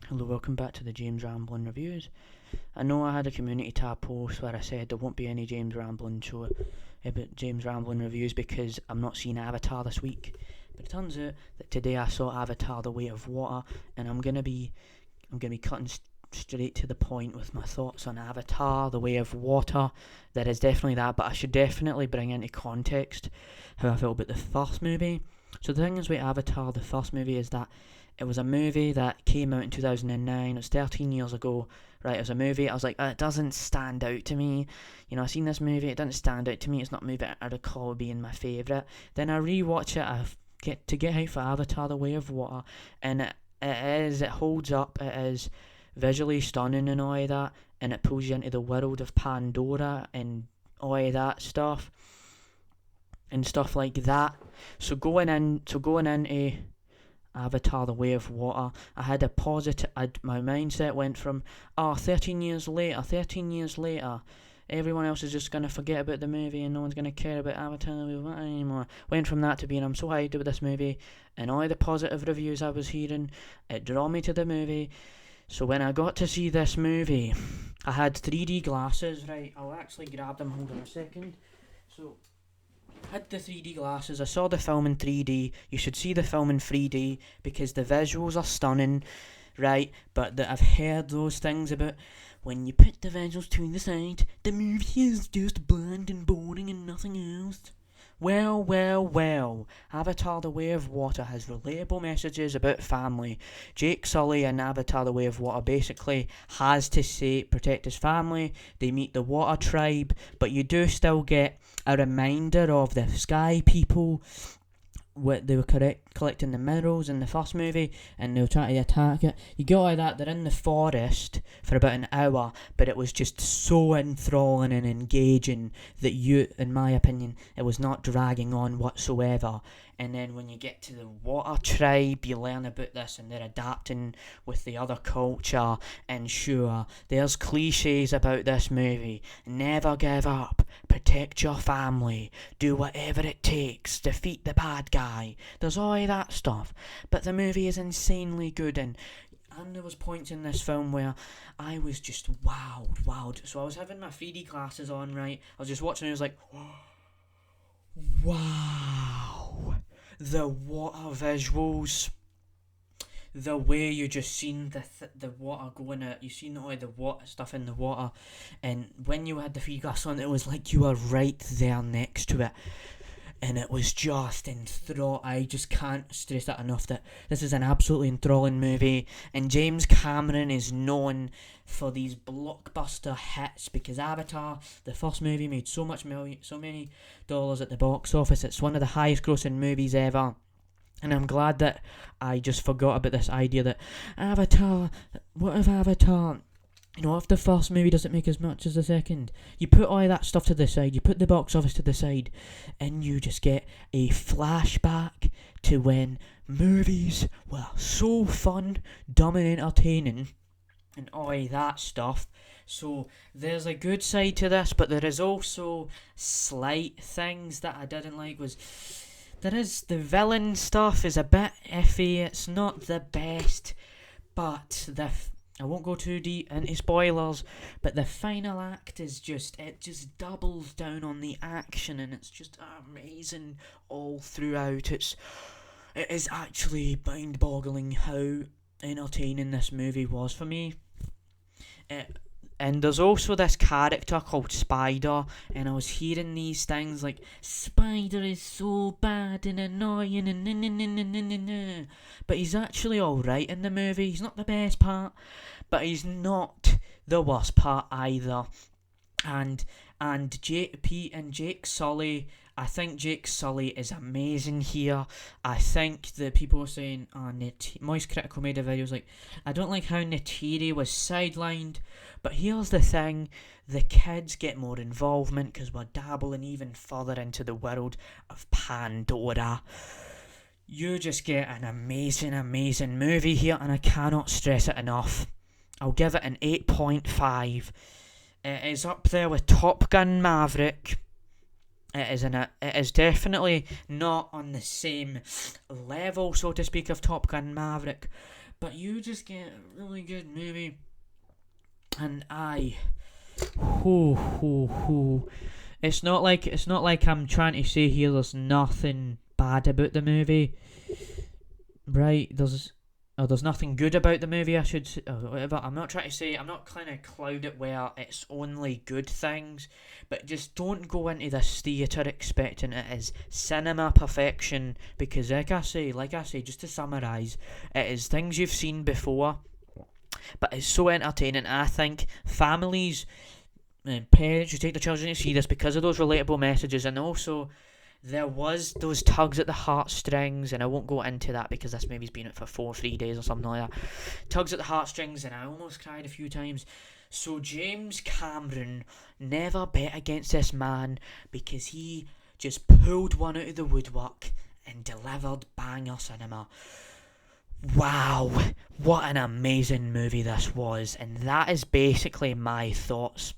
Hello, welcome back to the James Ramblin' Reviews. I know I had a community tab post where I said there won't be any James Ramblin' show about James Ramblin' Reviews because I'm not seeing Avatar this week. But it turns out that today I saw Avatar: The Way of Water, and I'm gonna be cutting straight to the point with my thoughts on Avatar: The Way of Water. There is definitely that, but I should definitely bring into context how I felt about the first movie. So the thing is with Avatar, the first movie, is that it was a movie that came out in 2009. It was 13 years ago, right? It was a movie. I was like, it doesn't stand out to me. You know, I've seen this movie. It doesn't stand out to me. It's not a movie I recall being my favourite. Then I rewatch it. I get hyped for Avatar: The Way of Water, and it holds up. It is visually stunning and all of that, and it pulls you into the world of Pandora and all of that stuff and stuff like that. So going into Avatar: The Way of Water, I had a positive. My mindset went from 13 years later, everyone else is just gonna forget about the movie and no one's gonna care about Avatar: The Way of Water anymore. Went from that to being I'm so hyped about this movie and all the positive reviews I was hearing, it drew me to the movie. So when I got to see this movie, I had 3D glasses. Right, I'll actually grab them. Hold on a second. So I had the 3D glasses. I saw the film in 3D. You should see the film in 3D because the visuals are stunning, right? But I've heard those things about when you put the visuals to the side, the movie is just bland and boring and nothing else. Well. Avatar: The Way of Water has relatable messages about family. Jake Sully in Avatar: The Way of Water basically has to protect his family. They meet the Water Tribe, but you do still get a reminder of the Sky People. What they were collecting the minerals in the first movie, and they were trying to attack it. You get all that. They're in the forest for about an hour, but it was just so enthralling and engaging that in my opinion, it was not dragging on whatsoever. And then when you get to the Water Tribe, you learn about this, and they're adapting with the other culture. And sure, there's cliches about this movie. Never give up. Protect your family. Do whatever it takes. Defeat the bad guy. There's all of that stuff. But the movie is insanely good, and there was points in this film where I was just wowed. So I was having my 3D glasses on, right? I was just watching and I was like, wow. The water visuals, the way you just seen the water going out, you seen all the water stuff in the water, and when you had the 3D glass on, it was like you were right there next to it, and it was just enthralling. I just can't stress that enough that this is an absolutely enthralling movie, and James Cameron is known for these blockbuster hits because Avatar, the first movie, made so many dollars at the box office. It's one of the highest grossing movies ever. And I'm glad that I just forgot about this idea that what if Avatar, if the first movie doesn't make as much as the second, you put all that stuff to the side, you put the box office to the side, and you just get a flashback to when movies were so fun, dumb and entertaining, and all that stuff. So there's a good side to this, but there is also slight things that I didn't like. The villain stuff is a bit iffy. It's not the best, but I won't go too deep into spoilers, but the final act is just doubles down on the action, and it's just amazing all throughout. It is actually mind-boggling how entertaining this movie was for me. And there's also this character called Spider, and I was hearing these things like, Spider is so bad and annoying and but he's actually alright in the movie. He's not the best part, but he's not the worst part either. And Jake Sully, I think Jake Sully is amazing here. I think the people are saying, Moist Critical made a video, like, I don't like how Ney'tiri was sidelined, but here's the thing, the kids get more involvement because we're dabbling even further into the world of Pandora. You just get an amazing movie here, and I cannot stress it enough. I'll give it an 8.5. It is up there with Top Gun Maverick. It is definitely not on the same level, so to speak, of Top Gun Maverick, but you just get a really good movie. And it's not like I'm trying to say here there's nothing bad about the movie, right? There's nothing good about the movie, I should say, or whatever. I'm not trying to cloud it where it's only good things, but just don't go into this theatre expecting it is cinema perfection, because like I say, just to summarise, it is things you've seen before, but it's so entertaining. I think families and parents should take their children to see this because of those relatable messages, and also there was those tugs at the heartstrings, and I won't go into that because this movie's been out for 3 days or something like that. Tugs at the heartstrings, and I almost cried a few times. So James Cameron never bet against this man, because he just pulled one out of the woodwork and delivered banger cinema. Wow, what an amazing movie this was. And that is basically my thoughts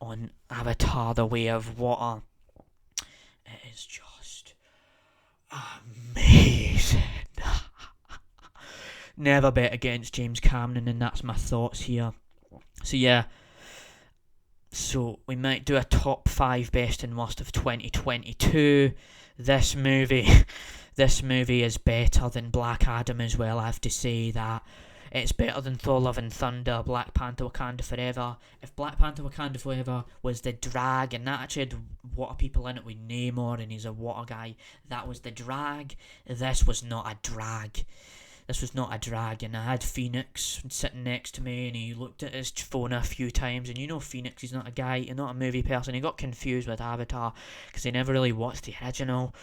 on Avatar: The Way of Water. It is just amazing. Never bet against James Cameron, and that's my thoughts here. So yeah, so we might do a top 5 best and worst of 2022. This movie is better than Black Adam as well, I have to say that. It's better than Thor: Love and Thunder, Black Panther: Wakanda Forever. If Black Panther: Wakanda Forever was the drag, and that actually had water people in it with Namor, and he's a water guy, that was the drag. This was not a drag. And I had Phoenix sitting next to me, and he looked at his phone a few times, and you know Phoenix, he's not a movie person. He got confused with Avatar, because he never really watched the original.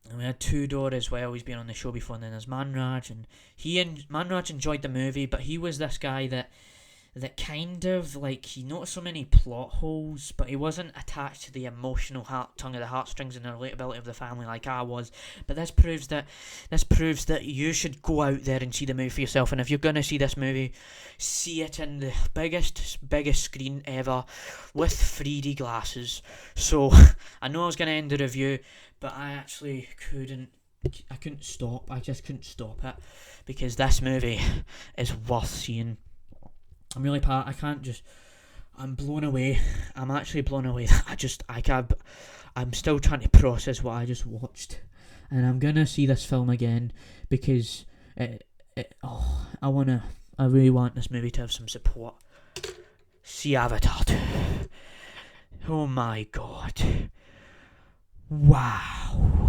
And we had Tudor as well, he's been on the show before, and then there's Manraj, and Manraj enjoyed the movie, but he was this guy that kind of, like, he noticed so many plot holes, but he wasn't attached to the emotional tongue of the heartstrings and the relatability of the family like I was. But this proves that you should go out there and see the movie for yourself, and if you're going to see this movie, see it in the biggest screen ever, with 3D glasses. So, I know I was going to end the review, but I actually couldn't stop. I just couldn't stop it, because this movie is worth seeing. I'm really I'm blown away. I'm actually blown away. I'm still trying to process what I just watched, and I'm gonna see this film again, because I really want this movie to have some support. See Avatar 2. Oh my god. Wow.